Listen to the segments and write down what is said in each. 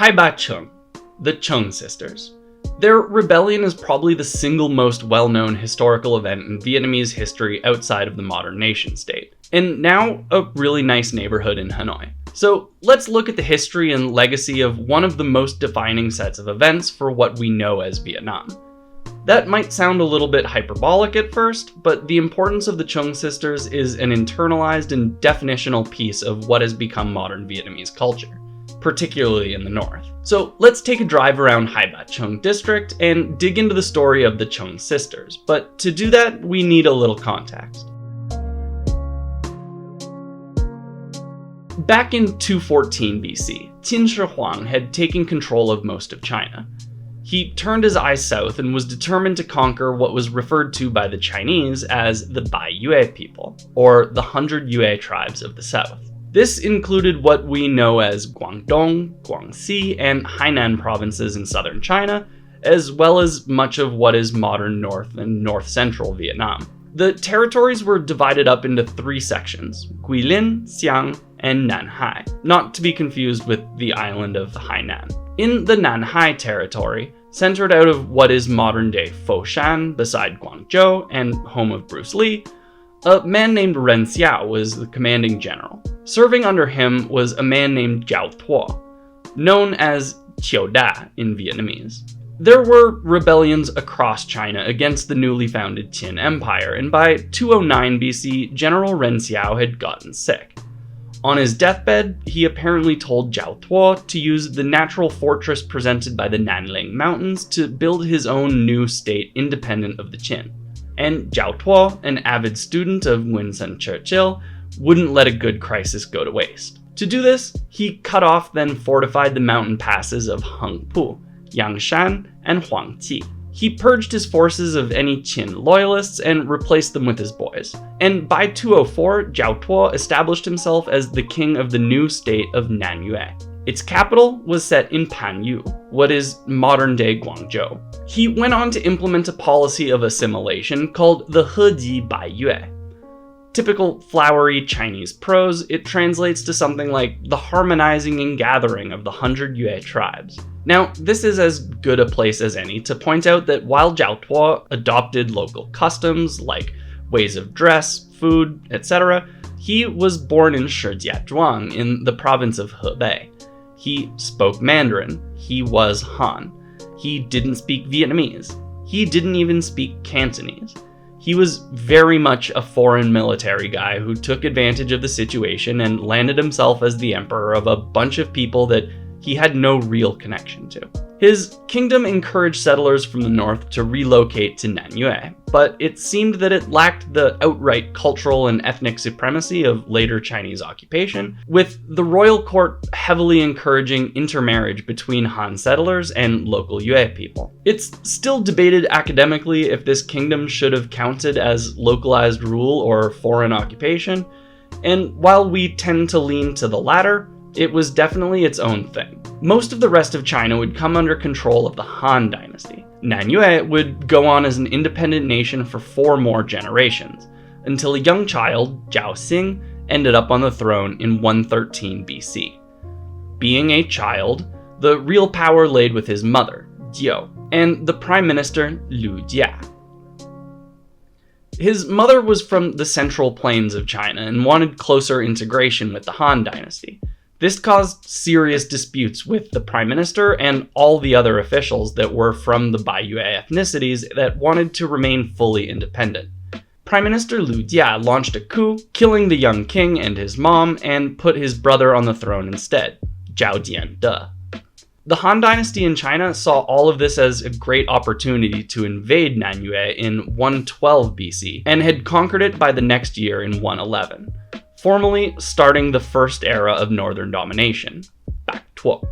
Chung, the Trưng Sisters. Their rebellion is probably the single most well-known historical event in Vietnamese history outside of the modern nation-state, and now a really nice neighborhood in Hanoi. So let's look at the history and legacy of one of the most defining sets of events for what we know as Vietnam. That might sound a little bit hyperbolic at first, but the importance of the Trưng Sisters is an internalized and definitional piece of what has become modern Vietnamese culture, particularly in the north. So let's take a drive around Chung district and dig into the story of the Trưng Sisters, but to do that, we need a little context. Back in 214 BC, Qin Shi Huang had taken control of most of China. He turned his eyes south and was determined to conquer what was referred to by the Chinese as the Bai Yue people, or the 100 Yue tribes of the south. This included what we know as Guangdong, Guangxi, and Hainan provinces in southern China, as well as much of what is modern north and north-central Vietnam. The territories were divided up into three sections: Guilin, Xiang, and Nanhai, not to be confused with the island of Hainan. In the Nanhai territory, centered out of what is modern-day Foshan beside Guangzhou and home of Bruce Lee, a man named Ren Xiao was the commanding general. Serving under him was a man named Jiao Tuo, known as Chiao Da in Vietnamese. There were rebellions across China against the newly founded Qin Empire, and by 209 BC, General Ren Xiao had gotten sick. On his deathbed, he apparently told Jiao Tuo to use the natural fortress presented by the Nanling Mountains to build his own new state independent of the Qin. And Jiao Tuo, an avid student of Winston Churchill, wouldn't let a good crisis go to waste. To do this, he cut off then fortified the mountain passes of Hengpu, Yangshan, and Huangqi. He purged his forces of any Qin loyalists and replaced them with his boys. And by 204, Jiao Tuo established himself as the king of the new state of Nanyue. Its capital was set in Panyu, what is modern-day Guangzhou. He went on to implement a policy of assimilation called the Heji Bai Yue. Typical flowery Chinese prose, it translates to something like the harmonizing and gathering of the 100 Yue tribes. Now, this is as good a place as any to point out that while Jiao Tuo adopted local customs like ways of dress, food, etc., he was born in Shijiazhuang in the province of Hebei. He spoke Mandarin. He was Han. He didn't speak Vietnamese. He didn't even speak Cantonese. He was very much a foreign military guy who took advantage of the situation and landed himself as the emperor of a bunch of people that he had no real connection to. His kingdom encouraged settlers from the north to relocate to Nanyue, but it seemed that it lacked the outright cultural and ethnic supremacy of later Chinese occupation, with the royal court heavily encouraging intermarriage between Han settlers and local Yue people. It's still debated academically if this kingdom should have counted as localized rule or foreign occupation, and while we tend to lean to the latter, it was definitely its own thing. Most of the rest of China would come under control of the Han Dynasty. Nanyue would go on as an independent nation for 4 more generations, until a young child, Zhao Xing, ended up on the throne in 113 BC. Being a child, the real power laid with his mother, Jiao, and the prime minister, Liu Jia. His mother was from the central plains of China and wanted closer integration with the Han Dynasty. This caused serious disputes with the prime minister and all the other officials that were from the Bai Yue ethnicities that wanted to remain fully independent. Prime Minister Liu Jia launched a coup, killing the young king and his mom, and put his brother on the throne instead, Zhao Jiande. The Han Dynasty in China saw all of this as a great opportunity to invade Nanyue in 112 BC, and had conquered it by the next year in 111. Formally starting the first era of northern domination, Bac Tuo.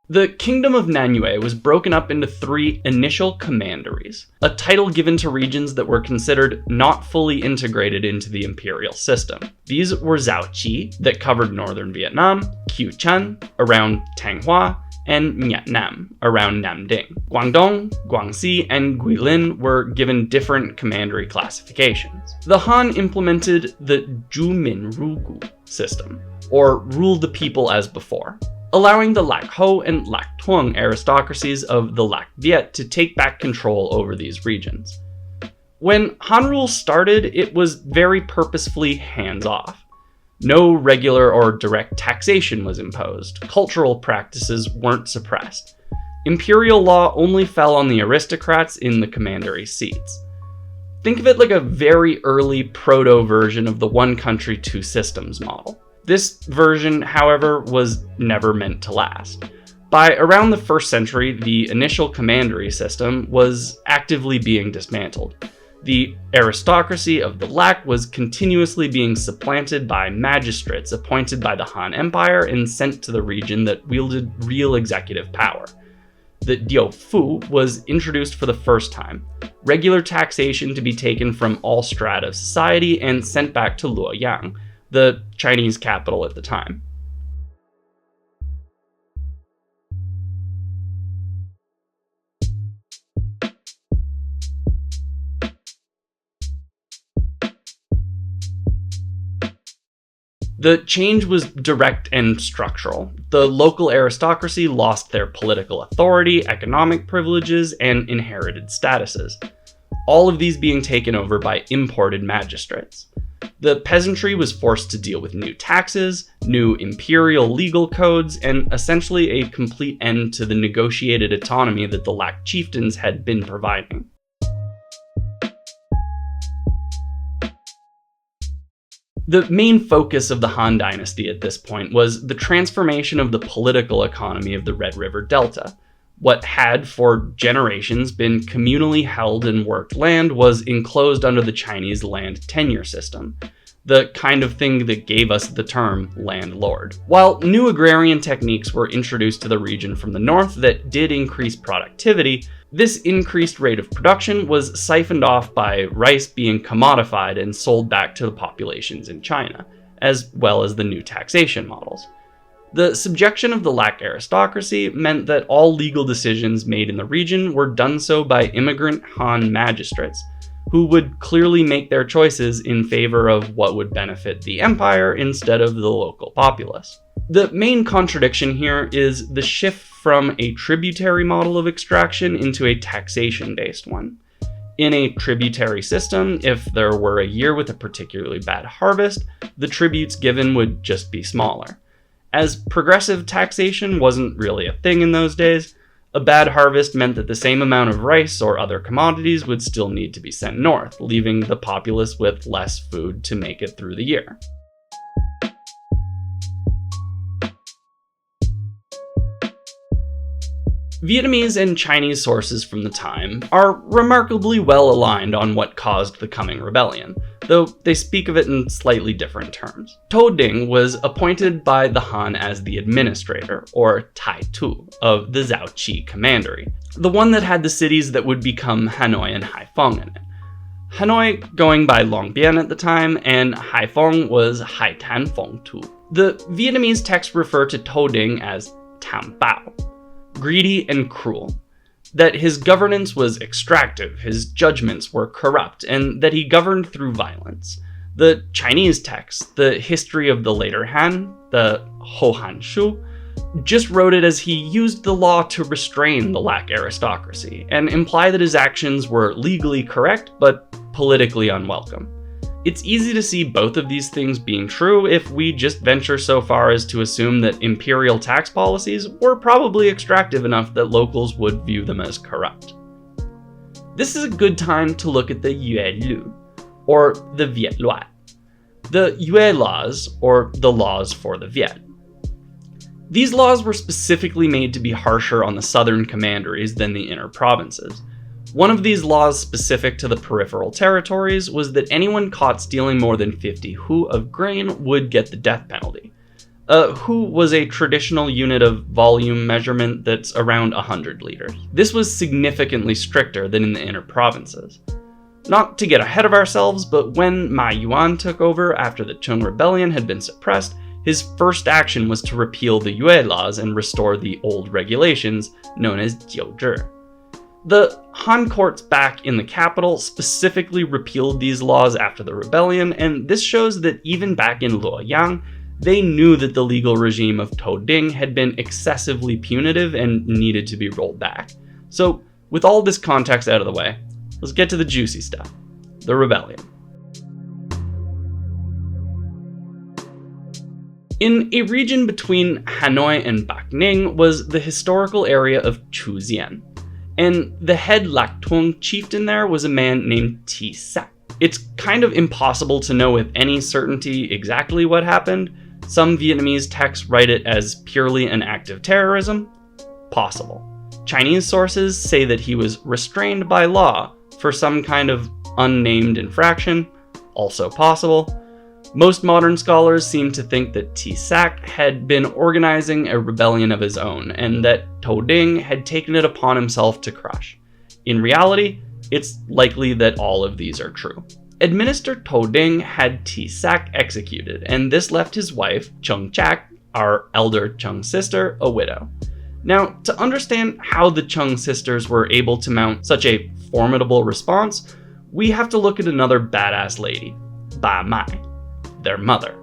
The Kingdom of Nanyue was broken up into 3 initial commanderies, a title given to regions that were considered not fully integrated into the imperial system. These were Zhaoqi, that covered northern Vietnam, Qiuchun, around Tanghua, and Vietnam around Namding. Guangdong, Guangxi, and Guilin were given different commandery classifications. The Han implemented the Zhuminrugu system, or ruled the people as before, allowing the Lac Ho and Lac Thuong aristocracies of the Lac Viet to take back control over these regions. When Han rule started, it was very purposefully hands-off. No regular or direct taxation was imposed. Cultural practices weren't suppressed. Imperial law only fell on the aristocrats in the commandery seats. Think of it like a very early proto-version of the one country, two systems model. This version, however, was never meant to last. By around the 1st century, the initial commandery system was actively being dismantled. The aristocracy of the Lac was continuously being supplanted by magistrates appointed by the Han Empire and sent to the region that wielded real executive power. The Diao Fu was introduced for the first time, regular taxation to be taken from all strata of society and sent back to Luoyang, the Chinese capital at the time. The change was direct and structural. The local aristocracy lost their political authority, economic privileges, and inherited statuses, all of these being taken over by imported magistrates. The peasantry was forced to deal with new taxes, new imperial legal codes, and essentially a complete end to the negotiated autonomy that the Lac chieftains had been providing. The main focus of the Han Dynasty at this point was the transformation of the political economy of the Red River Delta. What had, for generations, been communally held and worked land was enclosed under the Chinese land tenure system, the kind of thing that gave us the term landlord. While new agrarian techniques were introduced to the region from the north that did increase productivity, this increased rate of production was siphoned off by rice being commodified and sold back to the populations in China, as well as the new taxation models. The subjection of the Lac aristocracy meant that all legal decisions made in the region were done so by immigrant Han magistrates, who would clearly make their choices in favor of what would benefit the empire instead of the local populace. The main contradiction here is the shift from a tributary model of extraction into a taxation-based one. In a tributary system, if there were a year with a particularly bad harvest, the tributes given would just be smaller. As progressive taxation wasn't really a thing in those days, a bad harvest meant that the same amount of rice or other commodities would still need to be sent north, leaving the populace with less food to make it through the year. Vietnamese and Chinese sources from the time are remarkably well aligned on what caused the coming rebellion, though they speak of it in slightly different terms. To Ding was appointed by the Han as the administrator, or Tai Tu, of the Zhao Qi commandery, the one that had the cities that would become Hanoi and Haiphong in it. Hanoi going by Long Bien at the time, and Haiphong was Hai Tan Phong Tu. The Vietnamese texts refer to To Ding as Tam Bao, greedy and cruel, that his governance was extractive, his judgments were corrupt, and that he governed through violence. The Chinese text, the history of the later Han, the Ho Han Shu, just wrote it as he used the law to restrain the Lac aristocracy, and imply that his actions were legally correct, but politically unwelcome. It's easy to see both of these things being true if we just venture so far as to assume that imperial tax policies were probably extractive enough that locals would view them as corrupt. This is a good time to look at the Yue Lu, or the Viet Luat, the Yue laws, or the laws for the Viet. These laws were specifically made to be harsher on the southern commanderies than the inner provinces. One of these laws specific to the peripheral territories was that anyone caught stealing more than 50 hu of grain would get the death penalty. A hu was a traditional unit of volume measurement that's around 100 liters. This was significantly stricter than in the inner provinces. Not to get ahead of ourselves, but when Ma Yuan took over after the Chung Rebellion had been suppressed, his first action was to repeal the Yue laws and restore the old regulations known as Jiuzhi. The Han courts back in the capital specifically repealed these laws after the rebellion, and this shows that even back in Luoyang, they knew that the legal regime of Toding had been excessively punitive and needed to be rolled back. So, with all this context out of the way, let's get to the juicy stuff, the rebellion. In a region between Hanoi and Backning was the historical area of Chuzian, and the head Lactung chieftain there was a man named Ti Sak. It's kind of impossible to know with any certainty exactly what happened. Some Vietnamese texts write it as purely an act of terrorism. Possible. Chinese sources say that he was restrained by law for some kind of unnamed infraction. Also possible. Most modern scholars seem to think that Ti Sak had been organizing a rebellion of his own, and that Toding had taken it upon himself to crush. In reality, it's likely that all of these are true. Administrator Toding had Ti Sak executed, and this left his wife, Chung Chak, our elder Trưng sister, a widow. Now, to understand how the Trưng sisters were able to mount such a formidable response, we have to look at another badass lady, Ba Mai, their mother.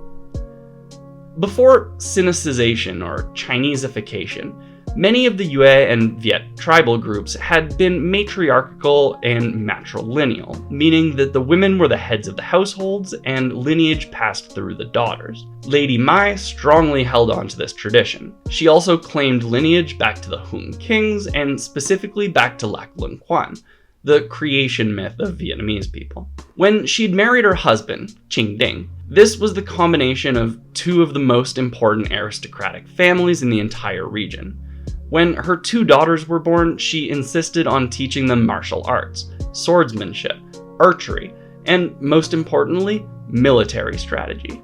Before Sinicization or Chineseification, many of the Yue and Viet tribal groups had been matriarchal and matrilineal, meaning that the women were the heads of the households and lineage passed through the daughters. Lady Mai strongly held on to this tradition. She also claimed lineage back to the Hun kings and specifically back to Lac Lung Quan, the creation myth of Vietnamese people. When she'd married her husband, Ching Ding, this was the combination of two of the most important aristocratic families in the entire region. When her two daughters were born, she insisted on teaching them martial arts, swordsmanship, archery, and most importantly, military strategy.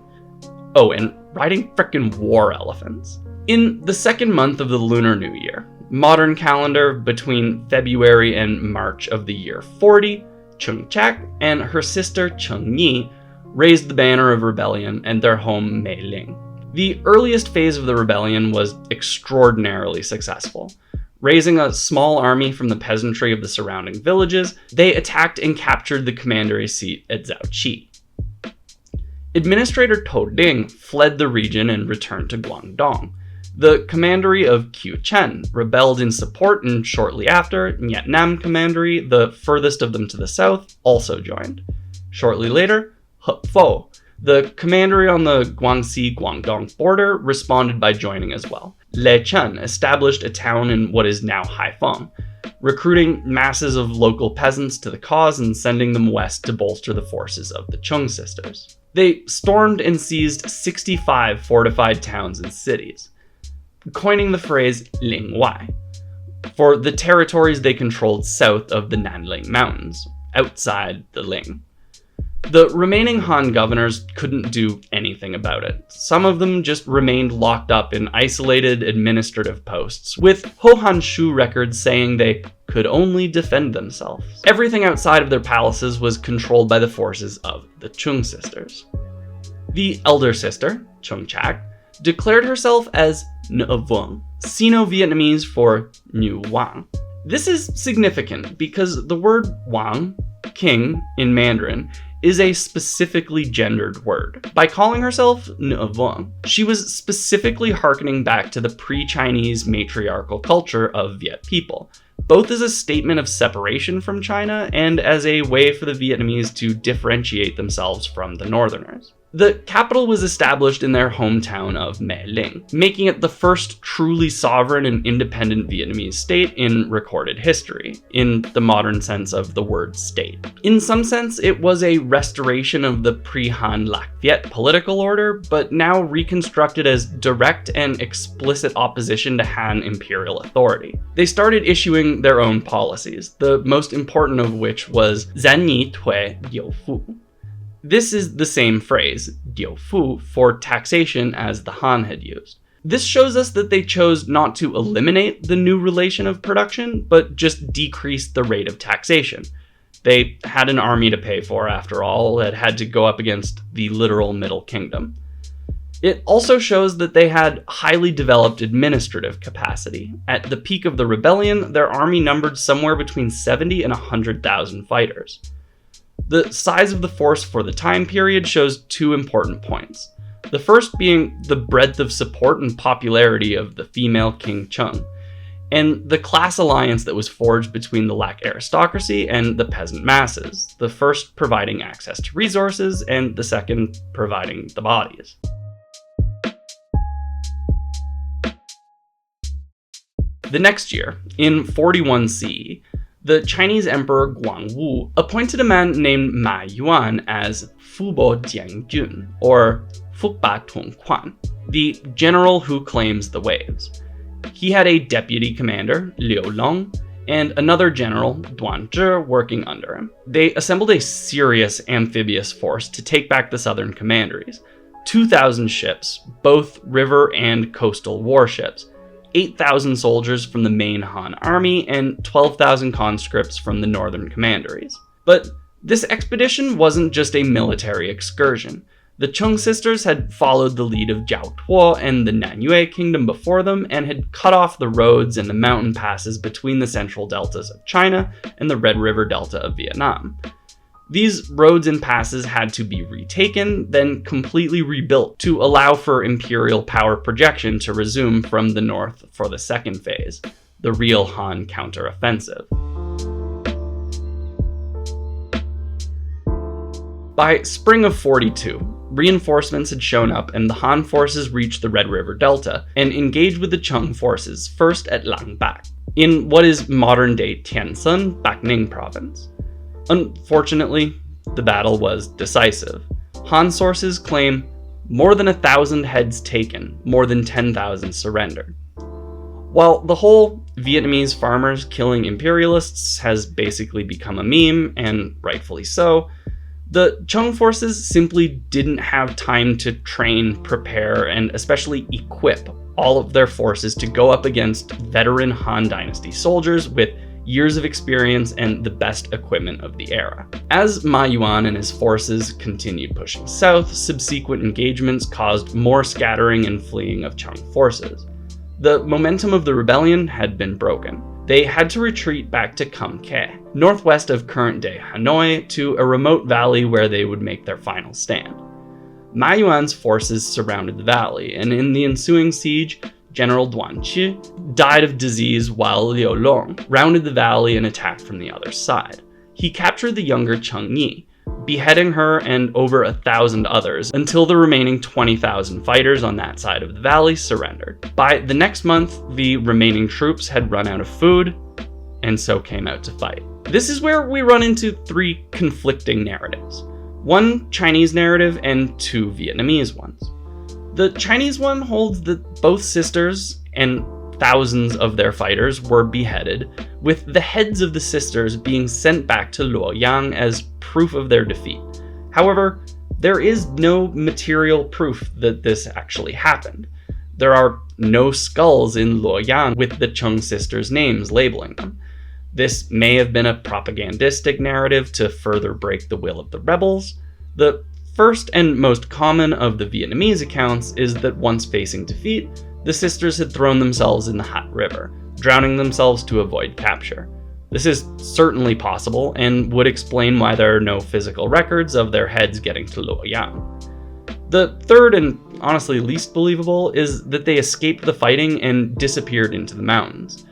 Oh, and riding frickin' war elephants. In the second month of the Lunar New Year, modern calendar between February and March of the year 40, Chung Chak and her sister Chung Yi raised the banner of rebellion and their home Mei Ling. The earliest phase of the rebellion was extraordinarily successful. Raising a small army from the peasantry of the surrounding villages, they attacked and captured the commandery seat at Zhaoqi. Administrator Toding fled the region and returned to Guangdong. The commandery of Qiu Chen rebelled in support, and shortly after, Nhiet Nam commandery, the furthest of them to the south, also joined. Shortly later, Hup Pho, the commandery on the Guangxi-Guangdong border, responded by joining as well. Lê Chen established a town in what is now Haiphong, recruiting masses of local peasants to the cause and sending them west to bolster the forces of the Trưng sisters. They stormed and seized 65 fortified towns and cities, coining the phrase Ling Wai for the territories they controlled south of the Nanling Mountains, outside the Ling. The remaining Han governors couldn't do anything about it. Some of them just remained locked up in isolated administrative posts, with Hohan Shu records saying they could only defend themselves. Everything outside of their palaces was controlled by the forces of the Trưng sisters. The elder sister, Chung Chak, declared herself as Nho Vuong, Sino-Vietnamese for Nhu Wang. This is significant because the word Wang, king, in Mandarin, is a specifically gendered word. By calling herself Nho Vuong, she was specifically hearkening back to the pre-Chinese matriarchal culture of Viet people, both as a statement of separation from China and as a way for the Vietnamese to differentiate themselves from the Northerners. The capital was established in their hometown of Mei Ling, making it the first truly sovereign and independent Vietnamese state in recorded history, in the modern sense of the word state. In some sense, it was a restoration of the pre-Han Lac Viet political order, but now reconstructed as direct and explicit opposition to Han imperial authority. They started issuing their own policies, the most important of which was Zan Yi Tui Diu Fu. This is the same phrase, Diu Fu, for taxation as the Han had used. This shows us that they chose not to eliminate the new relation of production, but just decrease the rate of taxation. They had an army to pay for, after all, that had to go up against the literal Middle Kingdom. It also shows that they had highly developed administrative capacity. At the peak of the rebellion, their army numbered somewhere between 70 and 100,000 fighters. The size of the force for the time period shows two important points. The first being the breadth of support and popularity of the female King Chung, and the class alliance that was forged between the Lac aristocracy and the peasant masses, the first providing access to resources and the second providing the bodies. The next year, in 41 CE, the Chinese Emperor Guangwu appointed a man named Ma Yuan as Fubo Jiangjun, or Fukba Tongquan, the general who claims the waves. He had a deputy commander, Liu Long, and another general, Duan Zhi, working under him. They assembled a serious amphibious force to take back the southern commanderies. 2,000 ships, both river and coastal warships, 8,000 soldiers from the main Han army, and 12,000 conscripts from the northern commanderies. But this expedition wasn't just a military excursion. The Trưng Sisters had followed the lead of Jiao Tuo and the Nanyue kingdom before them and had cut off the roads and the mountain passes between the central deltas of China and the Red River Delta of Vietnam. These roads and passes had to be retaken, then completely rebuilt to allow for imperial power projection to resume from the north for the second phase, the real Han counteroffensive. By spring of 42, reinforcements had shown up and the Han forces reached the Red River Delta and engaged with the Chung forces, first at Langbak, in what is modern-day Tiansun, Backning province. Unfortunately, the battle was decisive. Han sources claim more than 1,000 heads taken, more than 10,000 surrendered. While the whole Vietnamese farmers killing imperialists has basically become a meme, and rightfully so, the Chung forces simply didn't have time to train, prepare, and especially equip all of their forces to go up against veteran Han Dynasty soldiers with years of experience and the best equipment of the era. As Ma Yuan and his forces continued pushing south, subsequent engagements caused more scattering and fleeing of Chung forces. The momentum of the rebellion had been broken. They had to retreat back to Cam Ke, northwest of current-day Hanoi, to a remote valley where they would make their final stand. Ma Yuan's forces surrounded the valley, and in the ensuing siege, General Duan Qi died of disease while Liu Long rounded the valley and attacked from the other side. He captured the younger Cheng Yi, beheading her and over 1,000 others until the remaining 20,000 fighters on that side of the valley surrendered. By the next month, the remaining troops had run out of food and so came out to fight. This is where we run into three conflicting narratives. One Chinese narrative and two Vietnamese ones. The Chinese one holds that both sisters and thousands of their fighters were beheaded, with the heads of the sisters being sent back to Luoyang as proof of their defeat. However, there is no material proof that this actually happened. There are no skulls in Luoyang with the Chung sisters' names labeling them. This may have been a propagandistic narrative to further break the will of the rebels. The first and most common of the Vietnamese accounts is that once facing defeat, the sisters had thrown themselves in the Han River, drowning themselves to avoid capture. This is certainly possible and would explain why there are no physical records of their heads getting to Luoyang. The third and honestly least believable is that they escaped the fighting and disappeared into the mountains.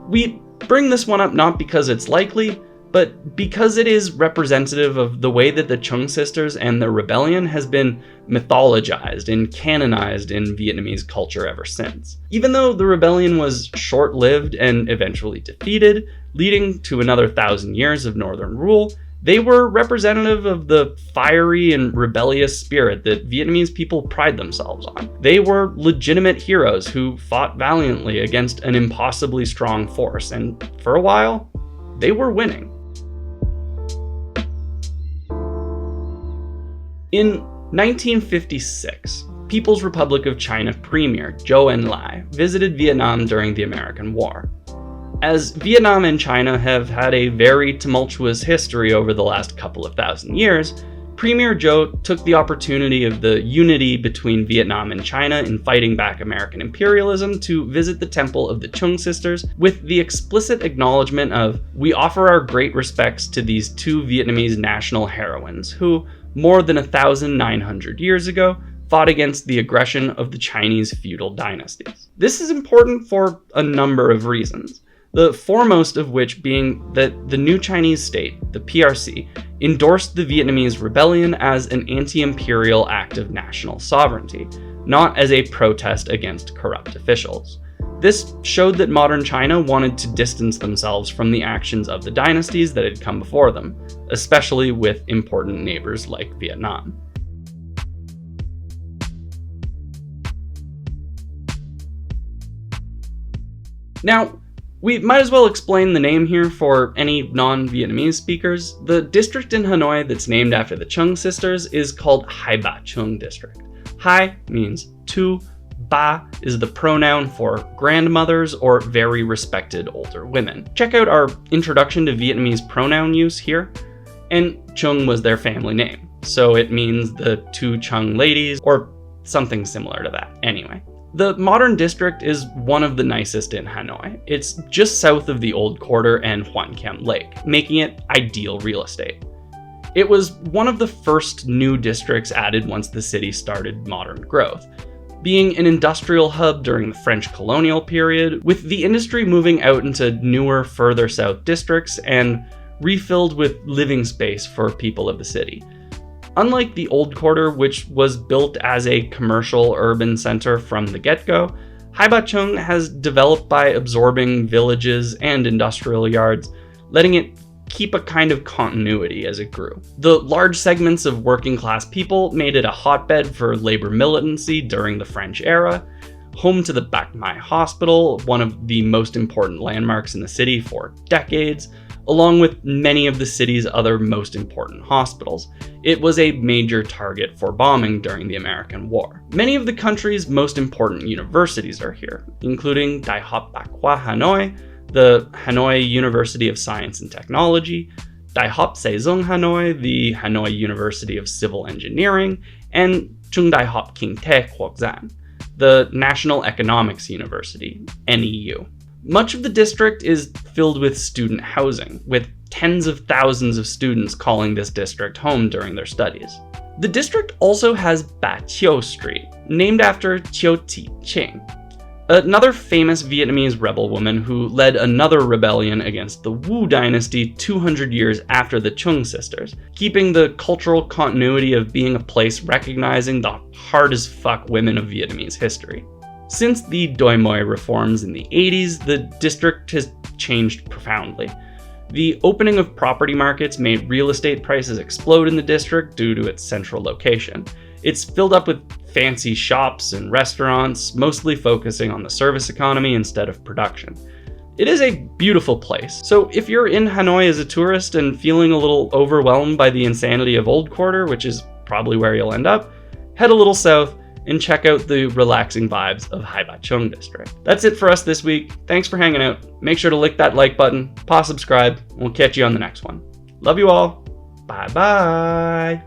We bring this one up not because it's likely, but because it is representative of the way that the Chung sisters and their rebellion has been mythologized and canonized in Vietnamese culture ever since. Even though the rebellion was short-lived and eventually defeated, leading to another 1,000 years of northern rule, they were representative of the fiery and rebellious spirit that Vietnamese people pride themselves on. They were legitimate heroes who fought valiantly against an impossibly strong force, and for a while, they were winning. In 1956, People's Republic of China Premier Zhou Enlai visited Vietnam during the American War. As Vietnam and China have had a very tumultuous history over the last couple of thousand years, Premier Zhou took the opportunity of the unity between Vietnam and China in fighting back American imperialism to visit the temple of the Trưng Sisters with the explicit acknowledgement of, "We offer our great respects to these two Vietnamese national heroines who, more than 1,900 years ago, fought against the aggression of the Chinese feudal dynasties." This is important for a number of reasons, the foremost of which being that the new Chinese state, the PRC, endorsed the Vietnamese rebellion as an anti-imperial act of national sovereignty, not as a protest against corrupt officials. This showed that modern China wanted to distance themselves from the actions of the dynasties that had come before them, especially with important neighbors like Vietnam. Now, we might as well explain the name here for any non-Vietnamese speakers. The district in Hanoi that's named after the Trưng Sisters is called Hai Ba Trung District. Hai means two, Ba is the pronoun for grandmothers or very respected older women. Check out our introduction to Vietnamese pronoun use here, and Trung was their family name, so it means the two Trung ladies, or something similar to that anyway. The modern district is one of the nicest in Hanoi. It's just south of the Old Quarter and Hoan Kiem Lake, making it ideal real estate. It was one of the first new districts added once the city started modern growth, being an industrial hub during the French colonial period, with the industry moving out into newer, further south districts and refilled with living space for people of the city. Unlike the Old Quarter, which was built as a commercial urban center from the get-go, Hai Ba Trung has developed by absorbing villages and industrial yards, letting it keep a kind of continuity as it grew. The large segments of working class people made it a hotbed for labor militancy during the French era, home to the Bac Mai Hospital, one of the most important landmarks in the city for decades, along with many of the city's other most important hospitals. It was a major target for bombing during the American War. Many of the country's most important universities are here, including Đại học Bách khoa Hanoi, the Hanoi University of Science and Technology, Đại học Xây dựng Hanoi, the Hanoi University of Civil Engineering, and Trung Đại học Kinh tế Quốc dân, the National Economics University, NEU. Much of the district is filled with student housing, with tens of thousands of students calling this district home during their studies. The district also has Ba Chiu Street, named after Chiu Thi Ching, another famous Vietnamese rebel woman who led another rebellion against the Wu dynasty 200 years after the Trưng Sisters, keeping the cultural continuity of being a place recognizing the hard-as-fuck women of Vietnamese history. Since the Doi Moi reforms in the 80s, the district has changed profoundly. The opening of property markets made real estate prices explode in the district due to its central location. It's filled up with fancy shops and restaurants, mostly focusing on the service economy instead of production. It is a beautiful place, so if you're in Hanoi as a tourist and feeling a little overwhelmed by the insanity of Old Quarter, which is probably where you'll end up, head a little south and check out the relaxing vibes of Hai Ba Trung District. That's it for us this week. Thanks for hanging out. Make sure to lick that like button, subscribe, and we'll catch you on the next one. Love you all. Bye bye.